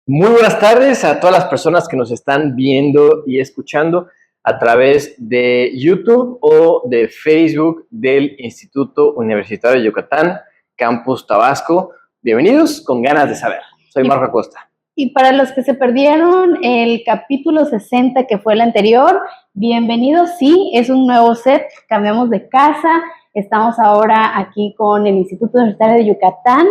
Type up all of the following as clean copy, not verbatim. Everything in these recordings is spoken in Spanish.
Muy buenas tardes a todas las personas que nos están viendo y escuchando a través de YouTube o de Facebook del Instituto Universitario de Yucatán, Campus Tabasco. Bienvenidos con ganas de saber. Soy Marco Acosta. Y para los que se perdieron el capítulo 60, que fue el anterior, bienvenidos. Sí, es un nuevo set, cambiamos de casa. Estamos ahora aquí con el Instituto Universitario de Yucatán,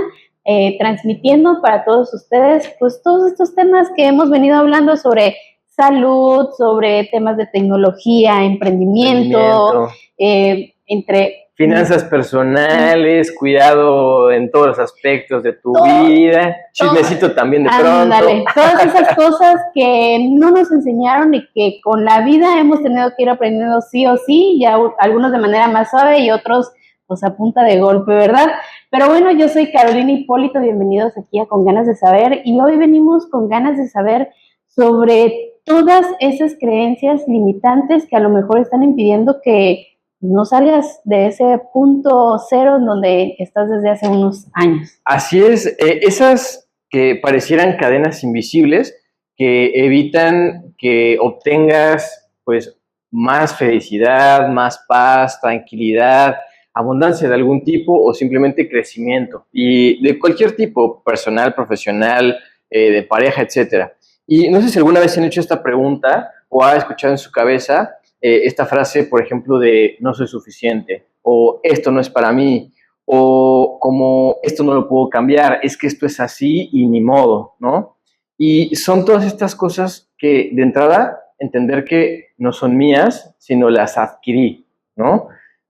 transmitiendo para todos ustedes pues todos estos temas que hemos venido hablando sobre salud, sobre temas de tecnología, emprendimiento. Entre finanzas personales, cuidado en todos los aspectos de tu vida, chismecito también de pronto. Ándale, todas esas cosas que no nos enseñaron y que con la vida hemos tenido que ir aprendiendo sí o sí, ya algunos de manera más suave y otros pues a punta de golpe, ¿verdad? Pero bueno, yo soy Carolina Hipólito, bienvenidos aquí a Con Ganas de Saber, y hoy venimos con ganas de saber sobre todas esas creencias limitantes que a lo mejor están impidiendo que no salgas de ese punto cero en donde estás desde hace unos años. Así es, esas que parecieran cadenas invisibles que evitan que obtengas pues más felicidad, más paz, tranquilidad, abundancia de algún tipo o simplemente crecimiento y de cualquier tipo, personal, profesional, de pareja, etcétera. Y no sé si alguna vez se han hecho esta pregunta o ha escuchado en su cabeza esta frase, por ejemplo, de no soy suficiente o esto no es para mí o como esto no lo puedo cambiar, es que esto es así y ni modo, ¿no? Y son todas estas cosas que de entrada entender que no son mías, sino las adquirí, ¿no?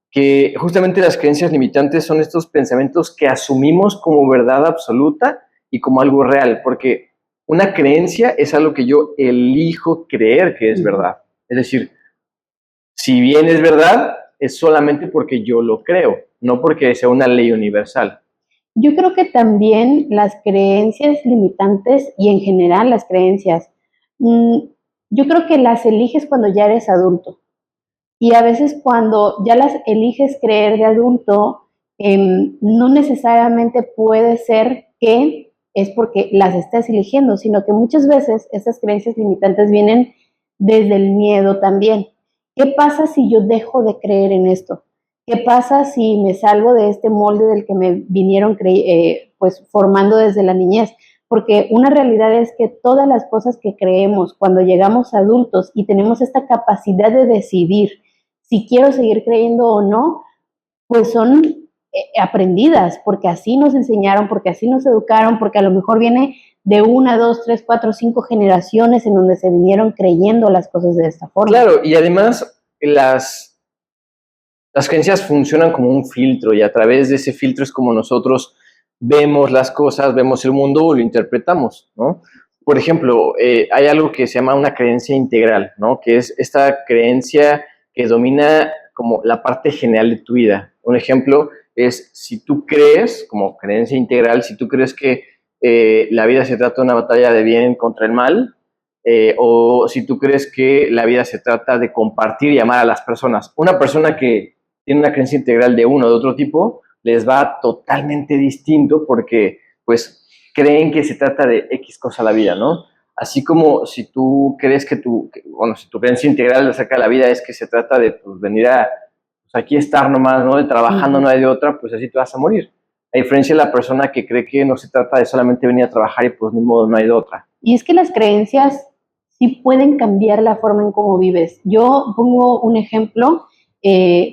Que justamente las creencias limitantes son estos pensamientos que asumimos como verdad absoluta y como algo real, porque una creencia es algo que yo elijo creer que es verdad. Es decir, si bien es verdad, es solamente porque yo lo creo, no porque sea una ley universal. Yo creo que también las creencias limitantes y en general las creencias, yo creo que las eliges cuando ya eres adulto. Y a veces cuando ya las eliges creer de adulto, no necesariamente puede ser que es porque las estés eligiendo, sino que muchas veces esas creencias limitantes vienen desde el miedo también. ¿Qué pasa si yo dejo de creer en esto? ¿Qué pasa si me salgo de este molde del que me vinieron pues formando desde la niñez? Porque una realidad es que todas las cosas que creemos cuando llegamos a adultos y tenemos esta capacidad de decidir si quiero seguir creyendo o no, pues son aprendidas, porque así nos enseñaron, porque así nos educaron, porque a lo mejor viene de 1, 2, 3, 4, 5 generaciones en donde se vinieron creyendo las cosas de esta forma. Claro, y además las creencias funcionan como un filtro y a través de ese filtro es como nosotros vemos las cosas, vemos el mundo o lo interpretamos, ¿no? Por ejemplo, hay algo que se llama una creencia integral, ¿no? Que es esta creencia que domina como la parte general de tu vida. Un ejemplo es si tú crees, como creencia integral, si tú crees que la vida se trata de una batalla de bien contra el mal, o si tú crees que la vida se trata de compartir y amar a las personas. Una persona que tiene una creencia integral de uno o de otro tipo, les va totalmente distinto porque pues creen que se trata de X cosa la vida, ¿no? Así como si tú crees que si tu creencia integral acerca de la vida es que se trata de pues, venir a pues, aquí estar nomás, ¿no? De trabajando no hay de otra, pues así te vas a morir. A diferencia de la persona que cree que no se trata de solamente venir a trabajar y pues ni modo, no hay de otra. Y es que las creencias sí pueden cambiar la forma en cómo vives. Yo pongo un ejemplo.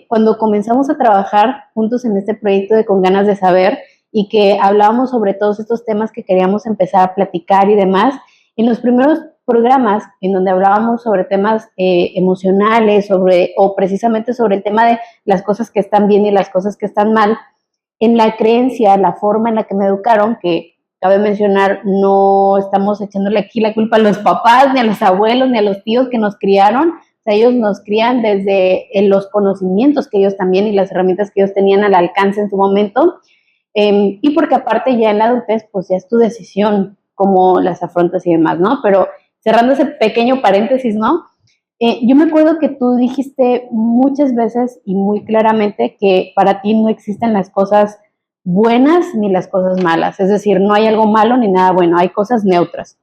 Cuando comenzamos a trabajar juntos en este proyecto de Con Ganas de Saber y que hablábamos sobre todos estos temas que queríamos empezar a platicar y demás, en los primeros programas en donde hablábamos sobre temas emocionales, o precisamente sobre el tema de las cosas que están bien y las cosas que están mal, en la creencia, la forma en la que me educaron, que cabe mencionar, no estamos echándole aquí la culpa a los papás, ni a los abuelos, ni a los tíos que nos criaron. O sea, ellos nos crían desde los conocimientos que ellos también y las herramientas que ellos tenían al alcance en su momento. Y porque aparte ya en la adultez, pues ya es tu decisión cómo las afrontas y demás, ¿no? Pero cerrando ese pequeño paréntesis, ¿no? Yo me acuerdo que tú dijiste muchas veces y muy claramente que para ti no existen las cosas buenas ni las cosas malas. Es decir, no hay algo malo ni nada bueno, hay cosas neutras.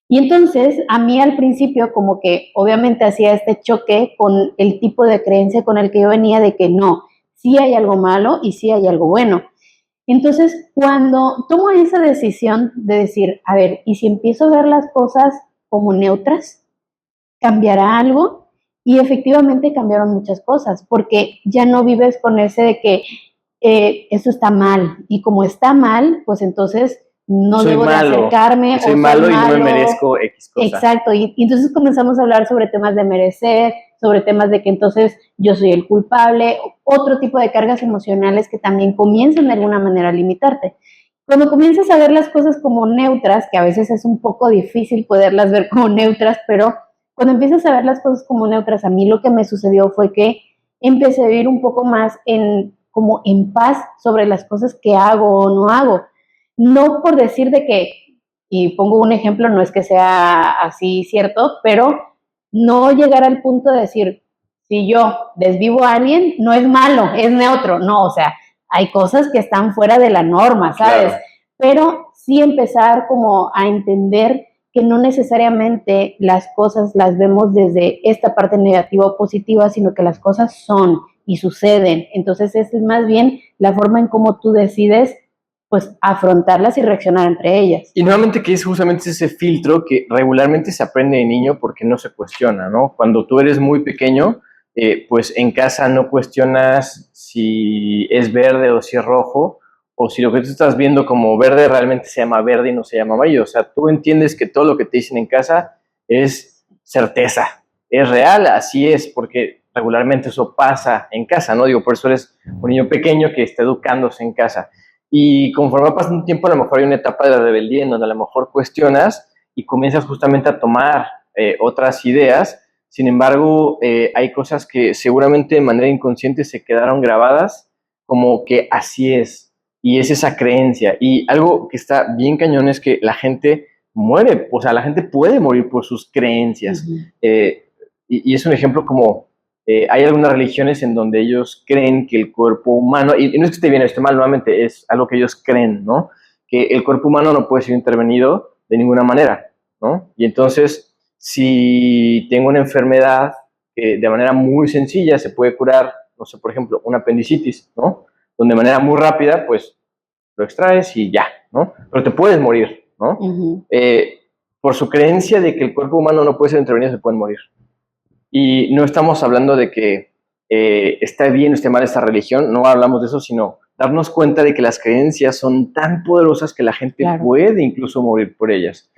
Y entonces, a mí al principio como que obviamente hacía este choque con el tipo de creencia con el que yo venía de que no, sí hay algo malo y sí hay algo bueno. Entonces, cuando tomo esa decisión de decir, a ver, ¿y si empiezo a ver las cosas como neutras? ¿Cambiará algo? Y efectivamente cambiaron muchas cosas, porque ya no vives con ese de que eso está mal, y como está mal, pues entonces no Soy debo de malo, acercarme soy o soy malo y no me malo. merezco X cosa. Exacto, y entonces comenzamos a hablar sobre temas de merecer, sobre temas de que entonces yo soy el culpable, otro tipo de cargas emocionales que también comienzan de alguna manera a limitarte. Cuando comienzas a ver las cosas como neutras, que a veces es un poco difícil poderlas ver como neutras, pero cuando empiezas a ver las cosas como neutras, a mí lo que me sucedió fue que empecé a vivir un poco más como en paz sobre las cosas que hago o no hago. No por decir de que, y pongo un ejemplo, no es que sea así cierto, pero no llegar al punto de decir, si yo desvivo a alguien, no es malo, es neutro. No, o sea, hay cosas que están fuera de la norma, ¿sabes? Claro. Pero sí empezar como a entender que no necesariamente las cosas las vemos desde esta parte negativa o positiva, sino que las cosas son y suceden. Entonces es más bien la forma en cómo tú decides pues afrontarlas y reaccionar entre ellas. Y nuevamente que es justamente ese filtro que regularmente se aprende de niño porque no se cuestiona, ¿no? Cuando tú eres muy pequeño, pues en casa no cuestionas si es verde o si es rojo, o si lo que tú estás viendo como verde realmente se llama verde y no se llama amarillo. O sea, tú entiendes que todo lo que te dicen en casa es certeza, es real, así es, porque regularmente eso pasa en casa, ¿no? Digo, por eso eres un niño pequeño que está educándose en casa. Y conforme va pasando un tiempo, a lo mejor hay una etapa de la rebeldía en donde a lo mejor cuestionas y comienzas justamente a tomar otras ideas. Sin embargo, hay cosas que seguramente de manera inconsciente se quedaron grabadas como que así es. Y es esa creencia. Y algo que está bien cañón es que la gente muere, o sea, la gente puede morir por sus creencias. Y es un ejemplo como hay algunas religiones en donde ellos creen que el cuerpo humano, y no es que esté bien o esté mal, nuevamente, es algo que ellos creen, ¿no? Que el cuerpo humano no puede ser intervenido de ninguna manera, ¿no? Y entonces, si tengo una enfermedad que de manera muy sencilla se puede curar, no sé, por ejemplo, una apendicitis, ¿no? Donde de manera muy rápida, pues, lo extraes y ya, ¿no? Pero te puedes morir, ¿no? Por su creencia de que el cuerpo humano no puede ser intervenido, se pueden morir. Y no estamos hablando de que está bien o esté mal esta religión, no hablamos de eso, sino darnos cuenta de que las creencias son tan poderosas que la gente puede incluso morir por ellas.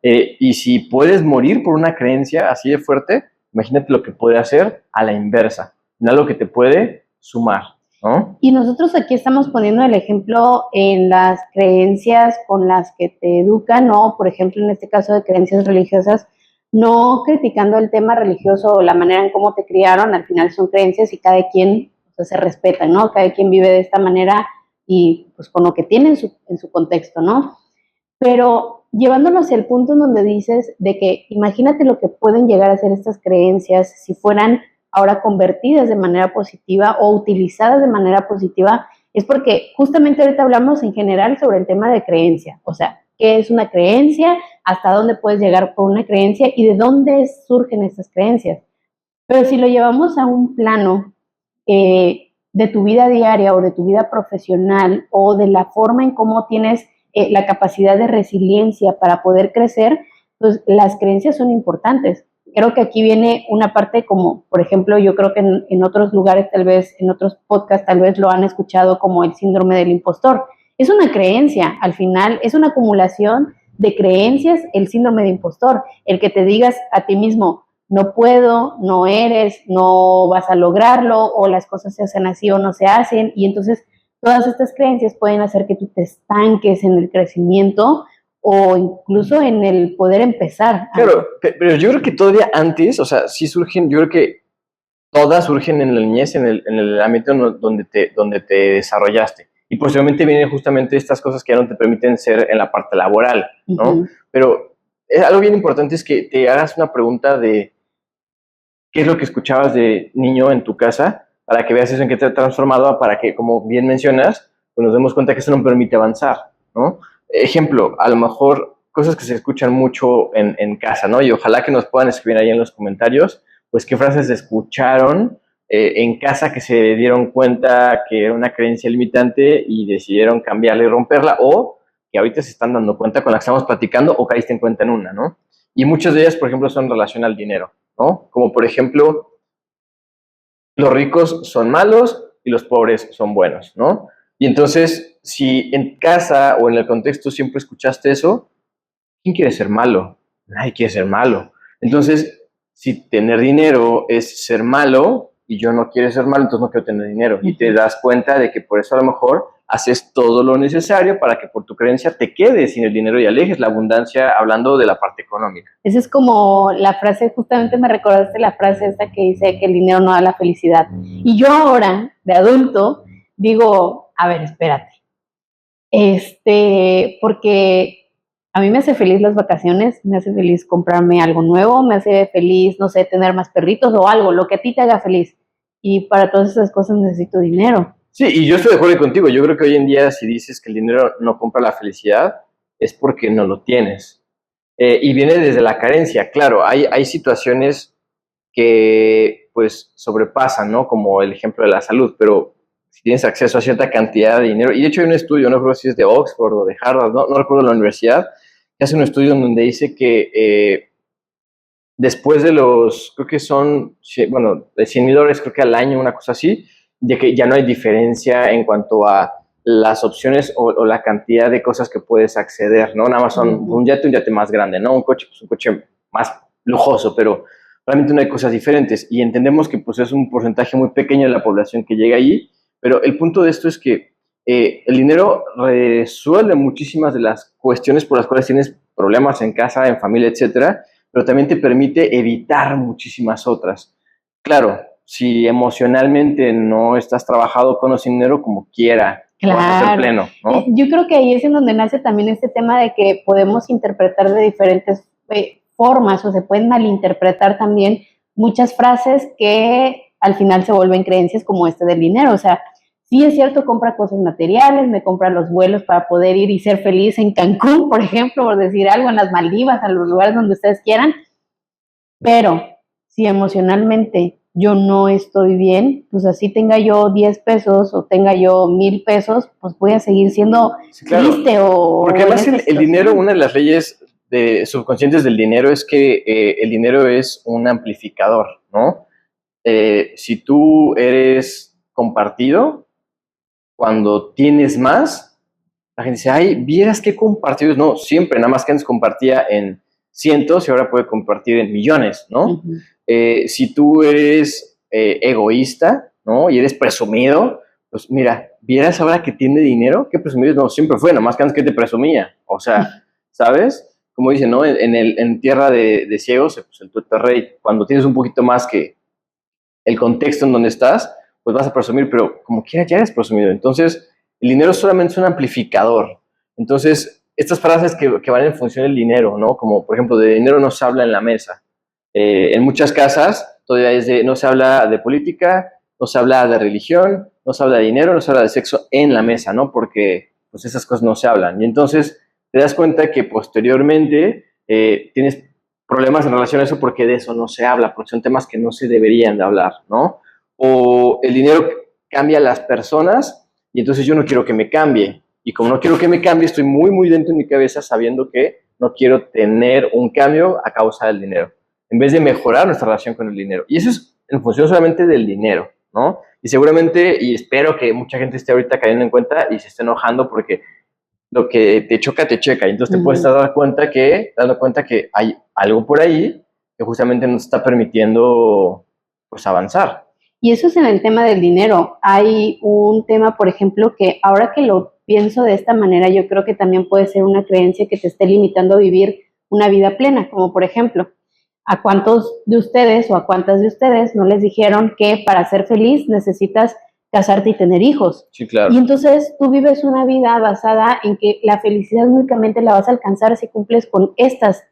Y si puedes morir por una creencia así de fuerte, imagínate lo que puede hacer a la inversa, en algo que te puede sumar, ¿no? Y nosotros aquí estamos poniendo el ejemplo en las creencias con las que te educan, ¿no? Por ejemplo, en este caso de creencias religiosas, no criticando el tema religioso o la manera en cómo te criaron, al final son creencias y cada quien pues, se respeta, ¿no? Cada quien vive de esta manera y pues con lo que tiene en su contexto, ¿no? Pero llevándolo hacia el punto en donde dices de que imagínate lo que pueden llegar a ser estas creencias si fueran ahora convertidas de manera positiva o utilizadas de manera positiva, es porque justamente ahorita hablamos en general sobre el tema de creencia, o sea, qué es una creencia, hasta dónde puedes llegar con una creencia y de dónde surgen estas creencias. Pero si lo llevamos a un plano de tu vida diaria o de tu vida profesional o de la forma en cómo tienes la capacidad de resiliencia para poder crecer, pues las creencias son importantes. Creo que aquí viene una parte como, por ejemplo, yo creo que en otros lugares, tal vez, en otros podcasts, tal vez lo han escuchado como el síndrome del impostor. Es una creencia, al final, es una acumulación de creencias, el síndrome de impostor, el que te digas a ti mismo, no puedo, no eres, no vas a lograrlo, o las cosas se hacen así o no se hacen, y entonces todas estas creencias pueden hacer que tú te estanques en el crecimiento o incluso en el poder empezar. Claro, pero yo creo que todavía antes, o sea, sí surgen, yo creo que todas surgen en la niñez, en el ámbito donde te desarrollaste. Y posteriormente vienen justamente estas cosas que ya no te permiten ser en la parte laboral, ¿no? Pero algo bien importante es que te hagas una pregunta de qué es lo que escuchabas de niño en tu casa, para que veas eso en qué te ha transformado, para que, como bien mencionas, pues nos demos cuenta que eso no permite avanzar, ¿no? Ejemplo, a lo mejor cosas que se escuchan mucho en casa, ¿no? Y ojalá que nos puedan escribir ahí en los comentarios, pues qué frases escucharon en casa que se dieron cuenta que era una creencia limitante y decidieron cambiarla y romperla, o que ahorita se están dando cuenta con la que estamos platicando o caíste en cuenta en una, ¿no? Y muchas de ellas, por ejemplo, son en relación al dinero, ¿no? Como por ejemplo, los ricos son malos y los pobres son buenos, ¿no? Y entonces, si en casa o en el contexto siempre escuchaste eso, ¿quién quiere ser malo? Nadie quiere ser malo. Entonces, si tener dinero es ser malo y yo no quiero ser malo, entonces no quiero tener dinero. Y te das cuenta de que por eso a lo mejor haces todo lo necesario para que por tu creencia te quedes sin el dinero y alejes la abundancia, hablando de la parte económica. Esa es como la frase, justamente me recordaste la frase esta que dice que el dinero no da la felicidad. Y yo ahora, de adulto, digo, a ver, espérate. Porque a mí me hace feliz las vacaciones, me hace feliz comprarme algo nuevo, me hace feliz, no sé, tener más perritos o algo, lo que a ti te haga feliz. Y para todas esas cosas necesito dinero. Sí, y yo estoy de acuerdo contigo. Yo creo que hoy en día si dices que el dinero no compra la felicidad, es porque no lo tienes. Y viene desde la carencia. Claro, hay situaciones que pues sobrepasan, ¿no? Como el ejemplo de la salud, pero si tienes acceso a cierta cantidad de dinero, y de hecho hay un estudio, no recuerdo si es de Oxford o de Harvard, no recuerdo la universidad, que hace un estudio en donde dice que después de los, creo que son, bueno, de $100,000 creo que al año, una cosa así, de que ya no hay diferencia en cuanto a las opciones o la cantidad de cosas que puedes acceder, ¿no? Nada más son un yate más grande, ¿no? Un coche, pues un coche más lujoso, pero realmente no hay cosas diferentes. Y entendemos que pues es un porcentaje muy pequeño de la población que llega allí, pero el punto de esto es que el dinero resuelve muchísimas de las cuestiones por las cuales tienes problemas en casa, en familia, etcétera, pero también te permite evitar muchísimas otras. Claro, si emocionalmente no estás trabajado con ese dinero, como quiera, vas a ser pleno, ¿no? Yo creo que ahí es en donde nace también este tema de que podemos interpretar de diferentes formas o se pueden malinterpretar también muchas frases que al final se vuelven creencias como este del dinero. O sea, sí es cierto, compra cosas materiales, me compra los vuelos para poder ir y ser feliz en Cancún, por ejemplo, por decir algo, en las Maldivas, a los lugares donde ustedes quieran, pero si emocionalmente yo no estoy bien, pues así tenga yo 10 pesos o tenga yo 1,000 pesos, pues voy a seguir siendo triste o... Porque además el dinero, una de las leyes subconscientes del dinero es que el dinero es un amplificador, ¿no? Si tú eres compartido, cuando tienes más, la gente dice, ay, vieras qué compartidos. No, siempre, nada más que antes compartía en cientos y ahora puede compartir en millones, ¿no? Si tú eres egoísta, ¿no? Y eres presumido, pues mira, vieras ahora que tiene dinero, qué presumido. No, siempre fue, nada más que antes que te presumía. O sea, ¿sabes? Como dicen, ¿no? En tierra de ciegos, pues el tuerto es rey. Cuando tienes un poquito más que el contexto en donde estás, pues vas a presumir, pero como quiera ya eres presumido. Entonces, el dinero solamente es un amplificador. Entonces, estas frases que van en función del dinero, ¿no? Como, por ejemplo, de dinero no se habla en la mesa. En muchas casas todavía no se habla de política, no se habla de religión, no se habla de dinero, no se habla de sexo en la mesa, ¿no? Porque pues esas cosas no se hablan. Y entonces te das cuenta que posteriormente tienes problemas en relación a eso porque de eso no se habla, porque son temas que no se deberían de hablar, ¿no? O el dinero cambia a las personas y entonces yo no quiero que me cambie. Y como no quiero que me cambie, estoy muy, muy dentro de mi cabeza sabiendo que no quiero tener un cambio a causa del dinero, en vez de mejorar nuestra relación con el dinero. Y eso es en función solamente del dinero, ¿no? Y seguramente, y espero que mucha gente esté ahorita cayendo en cuenta y se esté enojando porque lo que te choca, te checa. Y entonces te puedes dando cuenta que hay algo por ahí que justamente no te está permitiendo pues avanzar. Y eso es en el tema del dinero. Hay un tema, por ejemplo, que ahora que lo pienso de esta manera, yo creo que también puede ser una creencia que te esté limitando a vivir una vida plena, como por ejemplo, ¿a cuántos de ustedes o a cuántas de ustedes no les dijeron que para ser feliz necesitas casarte y tener hijos? Sí, claro. Y entonces tú vives una vida basada en que la felicidad únicamente la vas a alcanzar si cumples con estas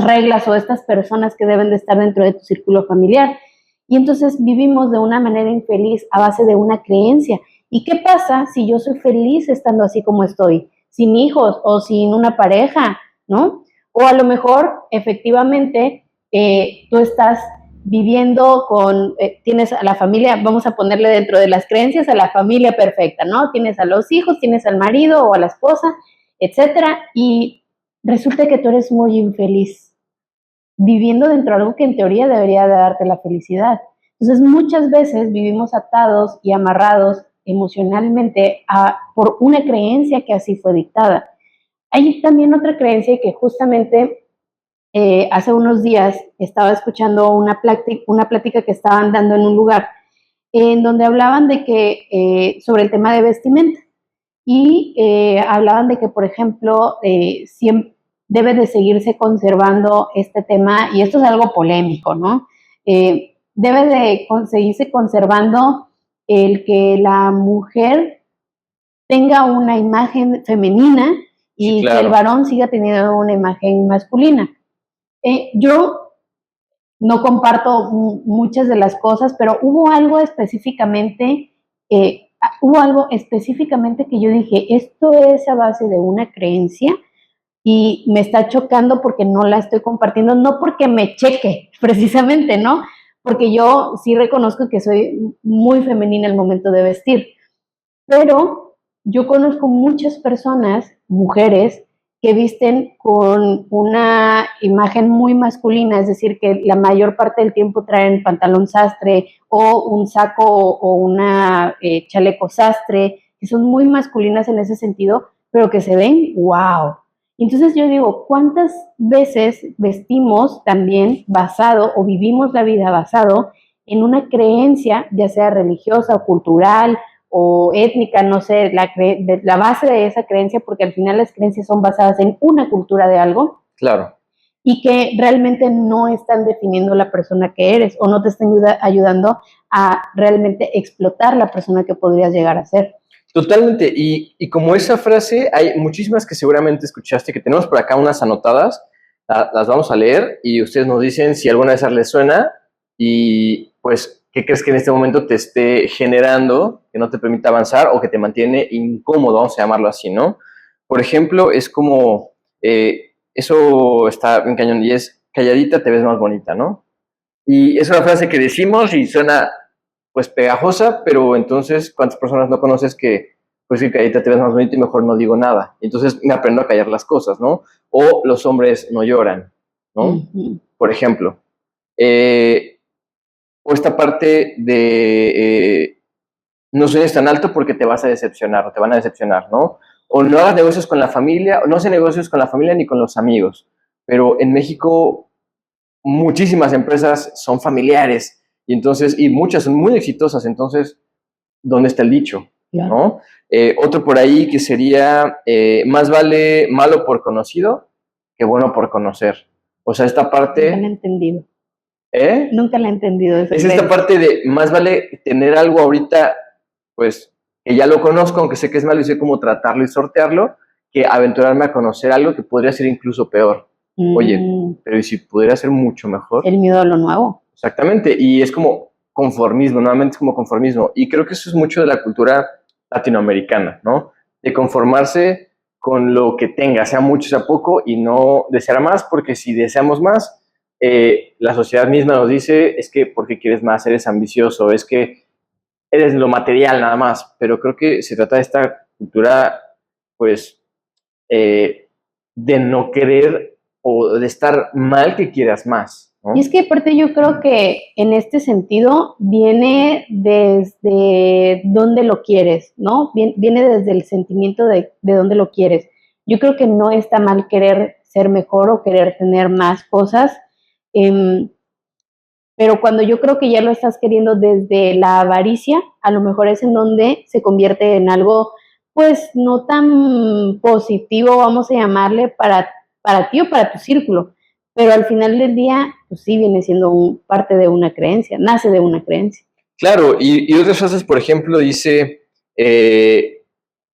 reglas o estas personas que deben de estar dentro de tu círculo familiar. Y entonces vivimos de una manera infeliz a base de una creencia. ¿Y qué pasa si yo soy feliz estando así como estoy? Sin hijos o sin una pareja ¿no? O a lo mejor, efectivamente, tú estás viviendo con, tienes a la familia, vamos a ponerle dentro de las creencias a la familia perfecta, ¿no? Tienes a los hijos, tienes al marido o a la esposa, etcétera, y resulta que tú eres muy infeliz, viviendo dentro de algo que en teoría debería de darte la felicidad. Entonces, muchas veces vivimos atados y amarrados emocionalmente por una creencia que así fue dictada. Hay también otra creencia que justamente hace unos días estaba escuchando una plática que estaban dando en un lugar en donde hablaban de que sobre el tema de vestimenta y hablaban de que, por ejemplo, siempre debe de seguirse conservando este tema, y esto es algo polémico, ¿no? Debe de seguirse conservando el que la mujer tenga una imagen femenina y Sí, que el claro. varón siga teniendo una imagen masculina. Yo no comparto muchas de las cosas, pero hubo algo específicamente que yo dije, esto es a base de una creencia y me está chocando porque no la estoy compartiendo, no porque me cheque precisamente, ¿no? Porque yo sí reconozco que soy muy femenina al momento de vestir, pero yo conozco muchas personas, mujeres, que visten con una imagen muy masculina, es decir, que la mayor parte del tiempo traen pantalón sastre o un saco o una chaleco sastre, que son muy masculinas en ese sentido, pero que se ven wow. Entonces yo digo, ¿cuántas veces vestimos también basado o vivimos la vida basado en una creencia, ya sea religiosa o cultural o étnica, no sé, la base de esa creencia, porque al final las creencias son basadas en una cultura de algo, Claro. y que realmente no están definiendo la persona que eres o no te están ayudando a realmente explotar la persona que podrías llegar a ser. Totalmente. Y como esa frase, hay muchísimas que seguramente escuchaste, que tenemos por acá unas anotadas, las vamos a leer y ustedes nos dicen si alguna de esas les suena y pues qué crees que en este momento te esté generando, que no te permite avanzar o que te mantiene incómodo, vamos a llamarlo así, ¿no? Por ejemplo, es como, eso está bien cañón y es, calladita te ves más bonita, ¿no? Y es una frase que decimos y suena pues pegajosa, pero entonces, ¿cuántas personas no conoces que, pues que calladita te ves más bonita y mejor no digo nada? Entonces me aprendo a callar las cosas, ¿no? O los hombres no lloran, ¿no? Uh-huh. Por ejemplo. Eh, o esta parte de no sueñes tan alto porque te vas a decepcionar o te van a decepcionar, ¿no? O no hagas negocios con la familia, o no hagas negocios con la familia ni con los amigos. Pero en México muchísimas empresas son familiares y entonces, y muchas son muy exitosas, entonces, ¿dónde está el dicho? Claro. ¿No? Otro por ahí que sería, más vale malo por conocido que bueno por conocer. O sea, esta parte... Nunca la he entendido. ¿Eh? Nunca la he entendido. Es esta parte de, más vale tener algo ahorita, pues, que ya lo conozco, aunque sé que es malo y sé cómo tratarlo y sortearlo, que aventurarme a conocer algo que podría ser incluso peor. Oye, pero ¿y si pudiera ser mucho mejor? El miedo a lo nuevo. Exactamente, y es como conformismo, nuevamente es como conformismo. Y creo que eso es mucho de la cultura latinoamericana, ¿no? De conformarse con lo que tenga, sea mucho, sea poco, y no desear más, porque si deseamos más, la sociedad misma nos dice, es que porque quieres más, eres ambicioso, es que eres lo material nada más. Pero creo que se trata de esta cultura, pues, de no querer o de estar mal que quieras más, ¿no? Y es que aparte yo creo que en este sentido viene desde dónde lo quieres, ¿no? Viene desde el sentimiento de dónde lo quieres. Yo creo que no está mal querer ser mejor o querer tener más cosas, pero cuando yo creo que ya lo estás queriendo desde la avaricia, a lo mejor es en donde se convierte en algo, pues, no tan positivo, vamos a llamarle, para ti o para tu círculo. Pero al final del día, pues sí viene siendo parte de una creencia, nace de una creencia. Claro, y otras frases, por ejemplo, dice,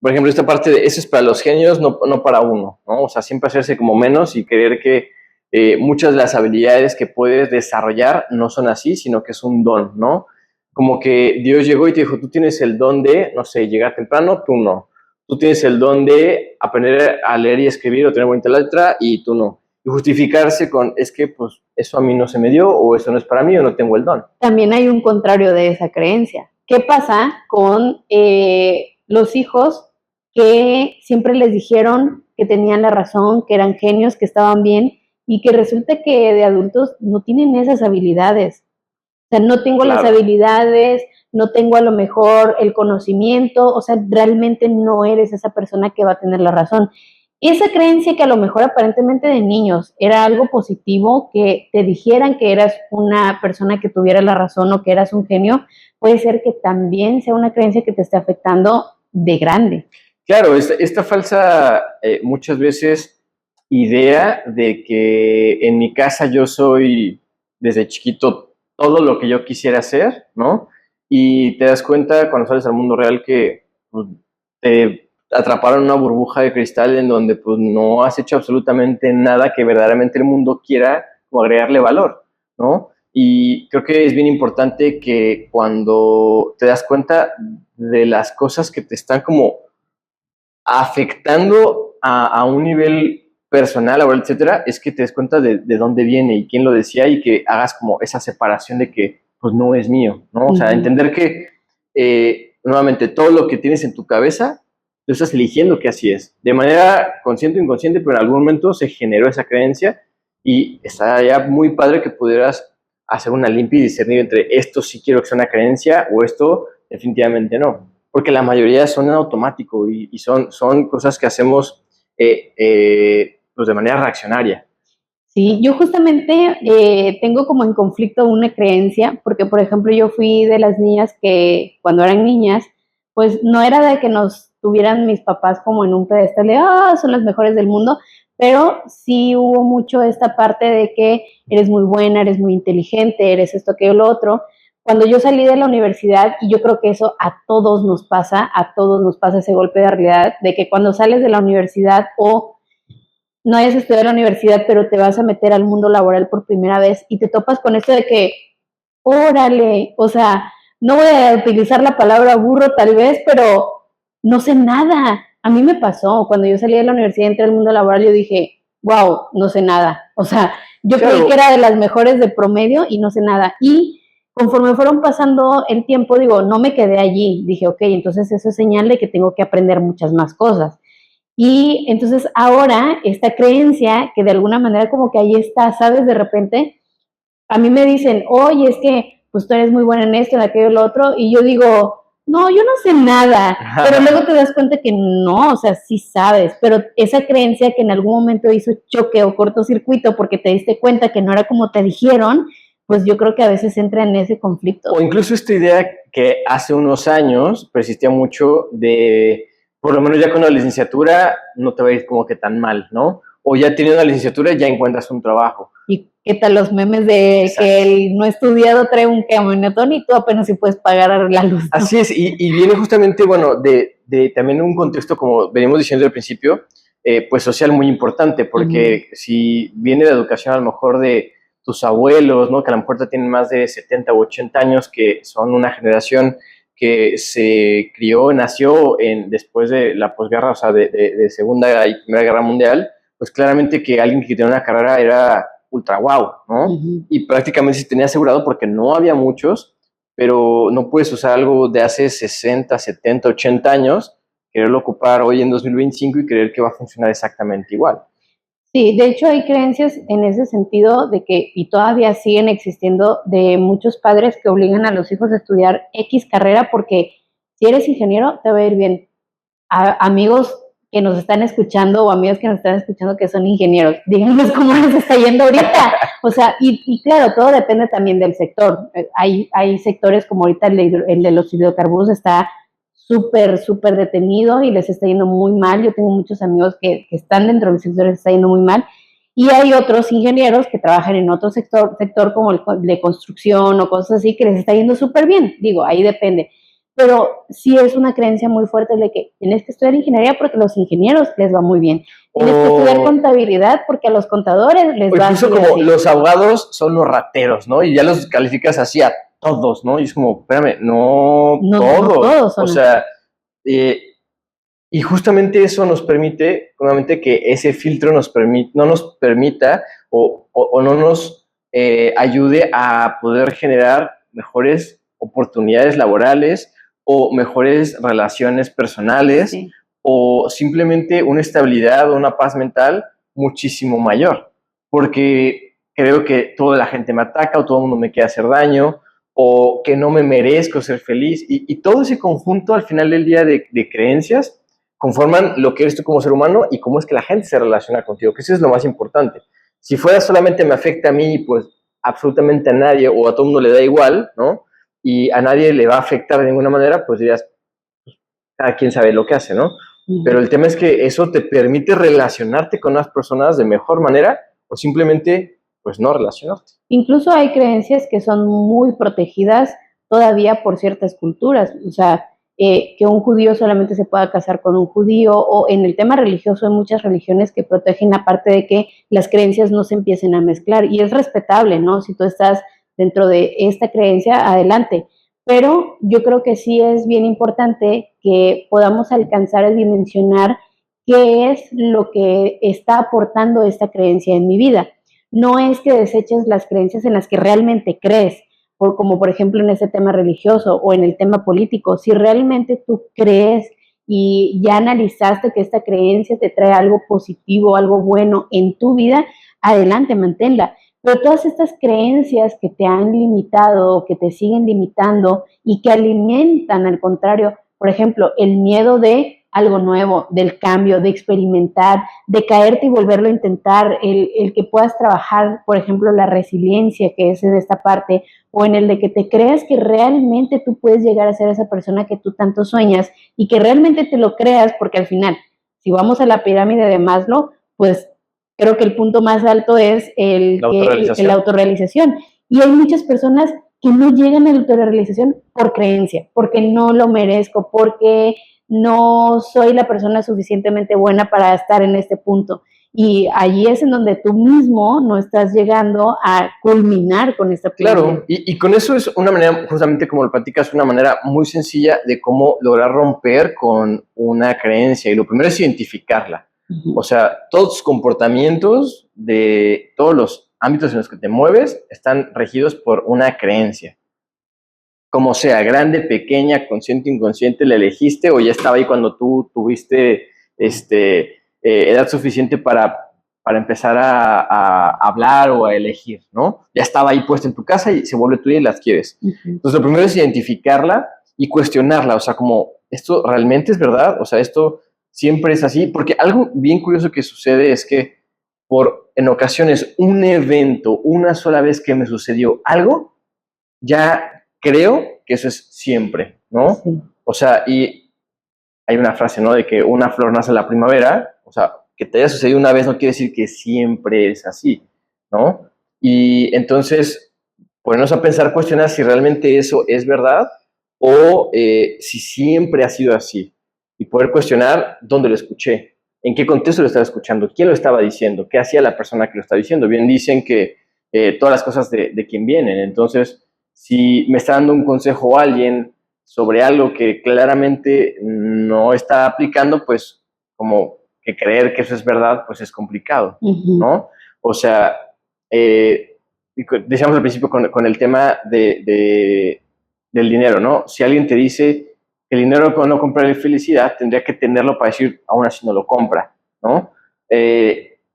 por ejemplo, esta parte de, eso es para los genios, no, no para uno, ¿no? O sea, siempre hacerse como menos y creer que muchas de las habilidades que puedes desarrollar no son así, sino que es un don, ¿no? Como que Dios llegó y te dijo, tú tienes el don de, no sé, llegar temprano, tú no. tú tienes el don de aprender a leer y escribir o tener bonita letra y tú no. Y justificarse con, es que pues eso a mí no se me dio o eso no es para mí o no tengo el don. También hay un contrario de esa creencia. ¿Qué pasa con los hijos que siempre les dijeron que tenían la razón, que eran genios, que estaban bien y que resulta que de adultos no tienen esas habilidades? O sea, no tengo las habilidades, no tengo a lo mejor el conocimiento, o sea, realmente no eres esa persona que va a tener la razón. Esa creencia que a lo mejor aparentemente de niños era algo positivo, que te dijeran que eras una persona que tuviera la razón o que eras un genio, puede ser que también sea una creencia que te esté afectando de grande. Claro, esta falsa, muchas veces, idea de que en mi casa yo soy desde chiquito todo lo que yo quisiera hacer, ¿no? Y te das cuenta cuando sales al mundo real que pues, te atraparon en una burbuja de cristal en donde pues no has hecho absolutamente nada que verdaderamente el mundo quiera como agregarle valor, ¿no? Y creo que es bien importante que cuando te das cuenta de las cosas que te están como afectando a un nivel personal, laboral, etcétera, es que te des cuenta de dónde viene y quién lo decía y que hagas como esa separación de que pues no es mío, ¿no? O sea, entender que nuevamente todo lo que tienes en tu cabeza, tú estás eligiendo que así es. De manera consciente o inconsciente, pero en algún momento se generó esa creencia y está ya muy padre que pudieras hacer una limpia y discernir entre esto sí quiero que sea una creencia o esto definitivamente no. Porque la mayoría son en automático y son cosas que hacemos pues de manera reaccionaria. Sí, yo justamente tengo como en conflicto una creencia, porque por ejemplo yo fui de las niñas que cuando eran niñas, pues no era de que nos tuvieran mis papás como en un pedestal de, son las mejores del mundo, pero sí hubo mucho esta parte de que eres muy buena, eres muy inteligente, eres esto, aquello, lo otro. Cuando yo salí de la universidad, y yo creo que eso a todos nos pasa ese golpe de realidad, de que cuando sales de la universidad o no hayas estudiado en la universidad, pero te vas a meter al mundo laboral por primera vez y te topas con esto de que, órale, o sea, no voy a utilizar la palabra burro tal vez, pero no sé nada. A mí me pasó, cuando yo salí de la universidad y entré al mundo laboral, yo dije, wow, no sé nada. O sea, yo creí que era de las mejores de promedio y no sé nada. Y conforme fueron pasando el tiempo, digo, no me quedé allí. Dije, ok, entonces eso es señal de que tengo que aprender muchas más cosas. Y entonces ahora esta creencia que de alguna manera como que ahí está, ¿sabes? De repente a mí me dicen, oye, es que pues tú eres muy buena en esto, en aquello, en lo otro, y yo digo, no, yo no sé nada, pero luego te das cuenta que no, o sea, sí sabes, pero esa creencia que en algún momento hizo choque o cortocircuito porque te diste cuenta que no era como te dijeron, pues yo creo que a veces entra en ese conflicto. O incluso esta idea que hace unos años persistía mucho de, por lo menos ya con la licenciatura, no te va a ir como que tan mal, ¿no? O ya teniendo una licenciatura ya encuentras un trabajo. ¿Y qué tal los memes de exacto, que el no estudiado trae un camionetón y tú apenas si puedes pagar la luz? ¿No? Así es, y viene justamente, bueno, de también un contexto, como venimos diciendo al principio, pues social muy importante, porque si viene de educación a lo mejor de tus abuelos, ¿no? Que a lo mejor ya tienen más de 70 u 80 años, que son una generación que se crió, nació después de la posguerra, o sea, de Segunda y Primera Guerra Mundial, pues claramente que alguien que tenía una carrera era ultra guau, ¿no? Y prácticamente se tenía asegurado porque no había muchos, pero no puedes usar algo de hace 60, 70, 80 años, quererlo ocupar hoy en 2025 y creer que va a funcionar exactamente igual. Sí, de hecho hay creencias en ese sentido de que, y todavía siguen existiendo, de muchos padres que obligan a los hijos a estudiar X carrera porque si eres ingeniero te va a ir bien. Amigos que nos están escuchando o amigos que nos están escuchando que son ingenieros, díganos cómo nos está yendo ahorita. O sea, y claro, todo depende también del sector. Hay sectores como ahorita el de los hidrocarburos está súper detenido y les está yendo muy mal. Yo tengo muchos amigos que están dentro del sector y les está yendo muy mal. Y hay otros ingenieros que trabajan en otro sector como el de construcción o cosas así que les está yendo súper bien. Digo, ahí depende. Pero sí es una creencia muy fuerte de que tienes que estudiar ingeniería porque a los ingenieros les va muy bien. Tienes que estudiar contabilidad porque a los contadores les va incluso como así. Los abogados son los rateros, ¿no? Y ya los calificas así a todos, ¿no? Y es como, espérame, no todos. O sea, Y justamente eso nos permite, nuevamente, que ese filtro no nos permita o no nos ayude a poder generar mejores oportunidades laborales o mejores relaciones personales, Sí. o simplemente una estabilidad o una paz mental muchísimo mayor. Porque creo que toda la gente me ataca o todo el mundo me quiere hacer daño o que no me merezco ser feliz. Y todo ese conjunto al final del día de creencias conforman lo que eres tú como ser humano y cómo es que la gente se relaciona contigo, que eso es lo más importante. Si fuera solamente me afecta a mí, pues absolutamente a nadie o a todo el mundo le da igual, ¿no? Y a nadie le va a afectar de ninguna manera, pues dirías, cada quien sabe lo que hace, ¿no? Pero el tema es que eso te permite relacionarte con las personas de mejor manera o simplemente, pues no relacionarte. Incluso hay creencias que son muy protegidas todavía por ciertas culturas, o sea, que un judío solamente se pueda casar con un judío, o en el tema religioso hay muchas religiones que protegen aparte de que las creencias no se empiecen a mezclar, y es respetable, ¿no? Si tú estás dentro de esta creencia, adelante. Pero yo creo que sí es bien importante que podamos alcanzar a dimensionar qué es lo que está aportando esta creencia en mi vida. No es que deseches las creencias en las que realmente crees, como por ejemplo en ese tema religioso o en el tema político. Si realmente tú crees y ya analizaste que esta creencia te trae algo positivo, algo bueno en tu vida, adelante, manténla. Pero todas estas creencias que te han limitado o que te siguen limitando y que alimentan, al contrario, por ejemplo, el miedo de algo nuevo, del cambio, de experimentar, de caerte y volverlo a intentar, el que puedas trabajar, por ejemplo, la resiliencia, que es en esta parte, o en el de que te creas que realmente tú puedes llegar a ser esa persona que tú tanto sueñas y que realmente te lo creas, porque al final, si vamos a la pirámide de Maslow, pues creo que el punto más alto es la autorrealización. Y hay muchas personas que no llegan a la autorrealización por creencia, porque no lo merezco, porque no soy la persona suficientemente buena para estar en este punto. Y allí es en donde tú mismo no estás llegando a culminar con esta pirámide. Claro, y con eso es una manera, justamente como lo platicas, una manera muy sencilla de cómo lograr romper con una creencia. Y lo primero es identificarla. O sea, todos tus comportamientos de todos los ámbitos en los que te mueves están regidos por una creencia. Como sea, grande, pequeña, consciente, inconsciente, la elegiste o ya estaba ahí cuando tú tuviste edad suficiente para empezar a hablar o a elegir, ¿no? Ya estaba ahí puesta en tu casa y se vuelve tuya y la adquieres. Entonces, lo primero es identificarla y cuestionarla, o sea, como, ¿esto realmente es verdad? O sea, ¿esto siempre es así? Porque algo bien curioso que sucede es que en ocasiones un evento, una sola vez que me sucedió algo, ya creo que eso es siempre, ¿no? Sí. O sea, y hay una frase, ¿no? De que una flor nace en la primavera, o sea, que te haya sucedido una vez no quiere decir que siempre es así, ¿no? Y entonces, ponernos a pensar, cuestionar si realmente eso es verdad o si siempre ha sido así. Y poder cuestionar dónde lo escuché, en qué contexto lo estaba escuchando, quién lo estaba diciendo, qué hacía la persona que lo está diciendo. Bien dicen que todas las cosas de quien vienen. Entonces, si me está dando un consejo a alguien sobre algo que claramente no está aplicando, pues como que creer que eso es verdad, pues es complicado, ¿no? O sea, decíamos al principio con el tema del dinero, ¿no? Si alguien te dice que el dinero no compra la felicidad, tendría que tenerlo para decir, aún así no lo compra, ¿no?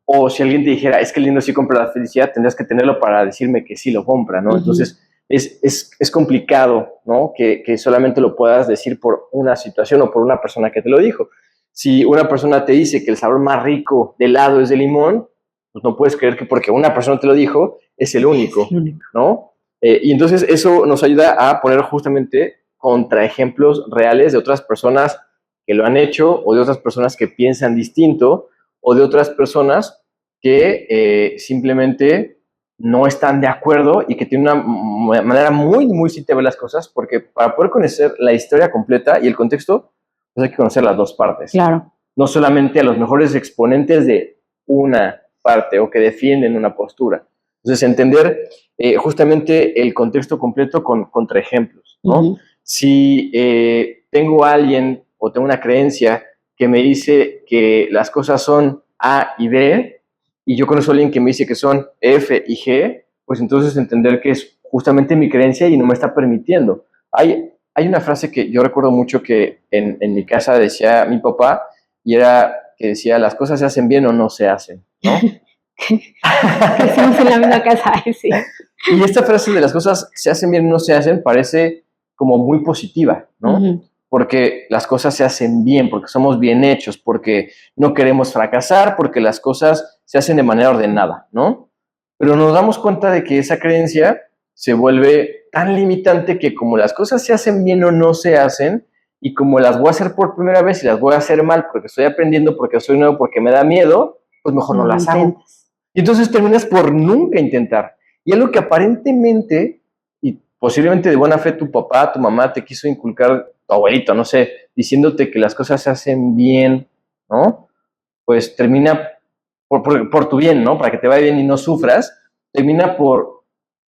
O si alguien te dijera, es que el dinero sí compra la felicidad, tendrías que tenerlo para decirme que sí lo compra, ¿no? Entonces, es complicado, ¿no? Que solamente lo puedas decir por una situación o por una persona que te lo dijo. Si una persona te dice que el sabor más rico de helado es de limón, pues no puedes creer que porque una persona te lo dijo, es el único, ¿no? Y entonces eso nos ayuda a poner justamente contraejemplos reales de otras personas que lo han hecho o de otras personas que piensan distinto o de otras personas que simplemente no están de acuerdo y que tienen una manera muy, muy simple de ver las cosas, porque para poder conocer la historia completa y el contexto, pues hay que conocer las dos partes. Claro. No solamente a los mejores exponentes de una parte o que defienden una postura. Entonces, entender justamente el contexto completo con contraejemplos, ¿no? Si tengo a alguien o tengo una creencia que me dice que las cosas son A y B, y yo conozco a alguien que me dice que son F y G, pues entonces entender que es justamente mi creencia y no me está permitiendo. Hay una frase que yo recuerdo mucho que en mi casa decía mi papá, y era que decía, las cosas se hacen bien o no se hacen, ¿no? Crecimos en la misma casa, sí. Y esta frase de las cosas se hacen bien o no se hacen parece como muy positiva, ¿no? Porque las cosas se hacen bien, porque somos bien hechos, porque no queremos fracasar, porque las cosas se hacen de manera ordenada, ¿no? Pero nos damos cuenta de que esa creencia se vuelve tan limitante que como las cosas se hacen bien o no se hacen, y como las voy a hacer por primera vez y las voy a hacer mal porque estoy aprendiendo, porque soy nuevo, porque me da miedo, pues mejor no las hago. Y entonces terminas por nunca intentar. Y algo que aparentemente, y posiblemente de buena fe tu papá, tu mamá te quiso inculcar, tu abuelito, no sé, diciéndote que las cosas se hacen bien, ¿no? Pues termina por tu bien, ¿no? Para que te vaya bien y no sufras, termina por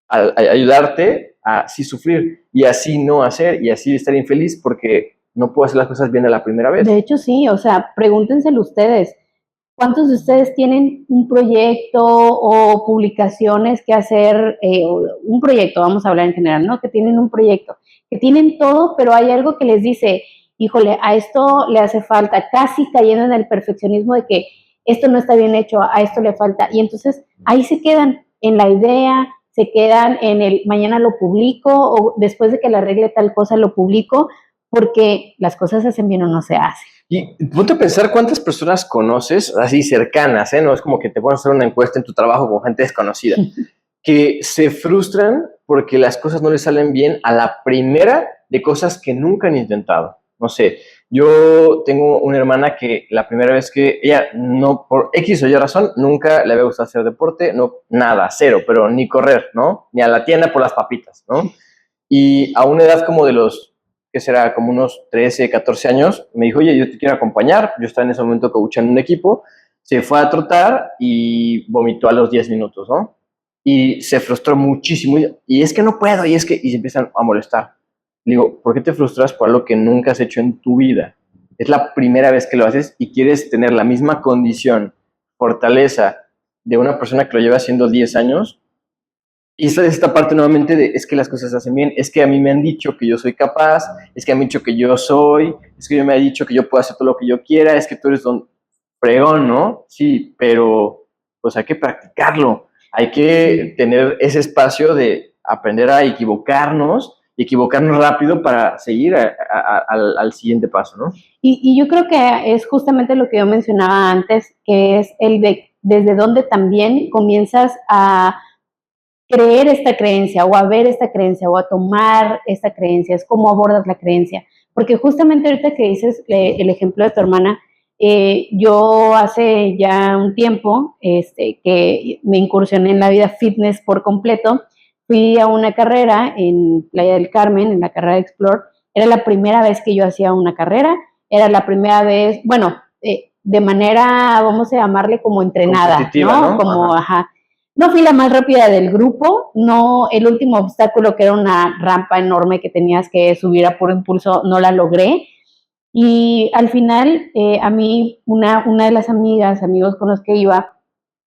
ayudarte a sí sufrir y así no hacer y así estar infeliz porque no puedo hacer las cosas bien a la primera vez. De hecho, sí, o sea, pregúntenselo ustedes. ¿Cuántos de ustedes tienen un proyecto o publicaciones que hacer? Un proyecto, vamos a hablar en general, ¿no? Que tienen un proyecto, que tienen todo, pero hay algo que les dice, híjole, a esto le hace falta, casi cayendo en el perfeccionismo de que esto no está bien hecho, a esto le falta. Y entonces ahí se quedan en la idea, se quedan en el mañana lo publico o después de que le arregle tal cosa lo publico, porque las cosas se hacen bien o no se hacen. Y ponte a pensar cuántas personas conoces, así cercanas, ¿eh? No es como que te pones a hacer una encuesta en tu trabajo con gente desconocida, que se frustran porque las cosas no les salen bien a la primera de cosas que nunca han intentado. No sé, yo tengo una hermana que la primera vez que ella, no por X o Y razón, nunca le había gustado hacer deporte, no, nada, cero, pero ni correr, ¿no? Ni a la tienda por las papitas, ¿no? Y a una edad como de los, que será como unos 13, 14 años, me dijo, oye, yo te quiero acompañar. Yo estaba en ese momento coachando un equipo, se fue a trotar y vomitó a los 10 minutos, ¿no? Y se frustró muchísimo. Y es que no puedo, y es que, y se empiezan a molestar. Le digo, ¿por qué te frustras por algo que nunca has hecho en tu vida? Es la primera vez que lo haces y quieres tener la misma condición, fortaleza de una persona que lo lleva haciendo 10 años. Y esta parte nuevamente de, es que las cosas se hacen bien, es que a mí me han dicho que yo soy capaz, es que me han dicho que yo soy, es que yo me han dicho que yo puedo hacer todo lo que yo quiera, es que tú eres don fregón, ¿no? Sí, pero pues hay que practicarlo, hay que tener ese espacio de aprender a equivocarnos rápido para seguir al siguiente paso, ¿no? Y yo creo que es justamente lo que yo mencionaba antes, que es el de desde dónde también comienzas a creer esta creencia o a ver esta creencia o a tomar esta creencia, es cómo abordas la creencia. Porque justamente ahorita que dices el ejemplo de tu hermana, yo hace ya un tiempo que me incursioné en la vida fitness por completo, fui a una carrera en Playa del Carmen, en la carrera de Explore, era la primera vez que yo hacía una carrera, era la primera vez, bueno, de manera, vamos a llamarle como entrenada, ¿no? Como, ajá. No fui la más rápida del grupo, no, el último obstáculo que era una rampa enorme que tenías que subir a puro impulso, no la logré. Y al final, a mí, una de las amigos con los que iba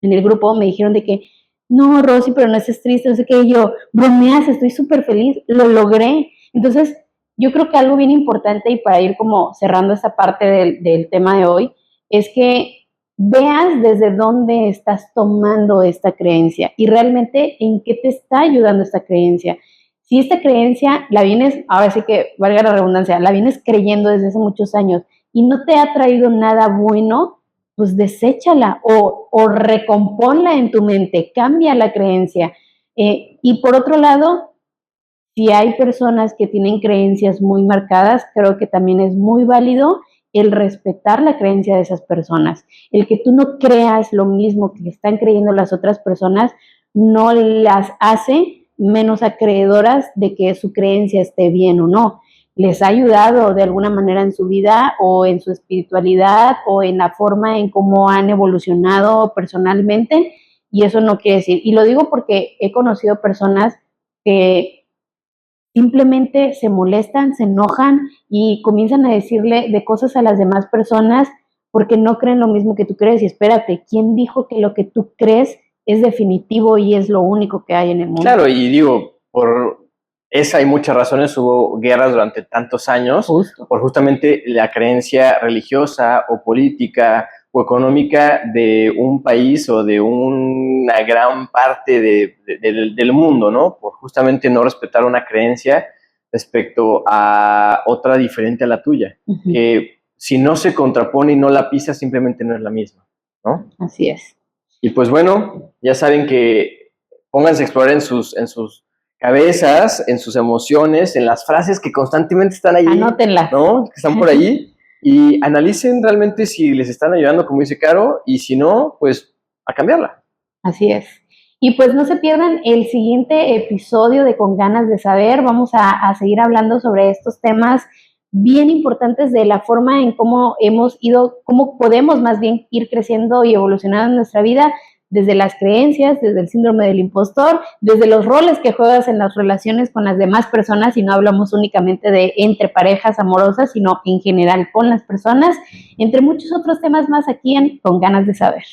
en el grupo, me dijeron de que, no, Rosy, pero no estés triste, no sé qué, y yo, bromeas, estoy súper feliz, lo logré. Entonces, yo creo que algo bien importante, y para ir como cerrando esta parte del tema de hoy, es que veas desde dónde estás tomando esta creencia y realmente en qué te está ayudando esta creencia. Si esta creencia la vienes, ahora sí que valga la redundancia, la vienes creyendo desde hace muchos años y no te ha traído nada bueno, pues deséchala o recomponla en tu mente, cambia la creencia. Y por otro lado, si hay personas que tienen creencias muy marcadas, creo que también es muy válido el respetar la creencia de esas personas. El que tú no creas lo mismo que están creyendo las otras personas no las hace menos acreedoras de que su creencia esté bien o no. Les ha ayudado de alguna manera en su vida o en su espiritualidad o en la forma en cómo han evolucionado personalmente, y eso no quiere decir, y lo digo porque he conocido personas que simplemente se molestan, se enojan y comienzan a decirle de cosas a las demás personas porque no creen lo mismo que tú crees. Y espérate, ¿quién dijo que lo que tú crees es definitivo y es lo único que hay en el mundo? Claro, y digo, por esa hay muchas razones, hubo guerras durante tantos años, Justo. por justamente la creencia religiosa o política o económica de un país o de una gran parte del mundo, ¿no? Por justamente no respetar una creencia respecto a otra diferente a la tuya, que si no se contrapone y no la pisa, simplemente no es la misma, ¿no? Así es. Y pues bueno, ya saben que pónganse a explorar en sus cabezas, en sus emociones, en las frases que constantemente están ahí, Anótenlas, ¿no? Que están por ahí, y analicen realmente si les están ayudando, como dice Caro, y si no, pues a cambiarla. Así es. Y pues no se pierdan el siguiente episodio de Con Ganas de Saber. Vamos a seguir hablando sobre estos temas bien importantes de la forma en cómo hemos ido, cómo podemos más bien ir creciendo y evolucionando en nuestra vida, desde las creencias, desde el síndrome del impostor, desde los roles que juegas en las relaciones con las demás personas, y no hablamos únicamente de entre parejas amorosas, sino en general con las personas, entre muchos otros temas más aquí en Con Ganas de Saber.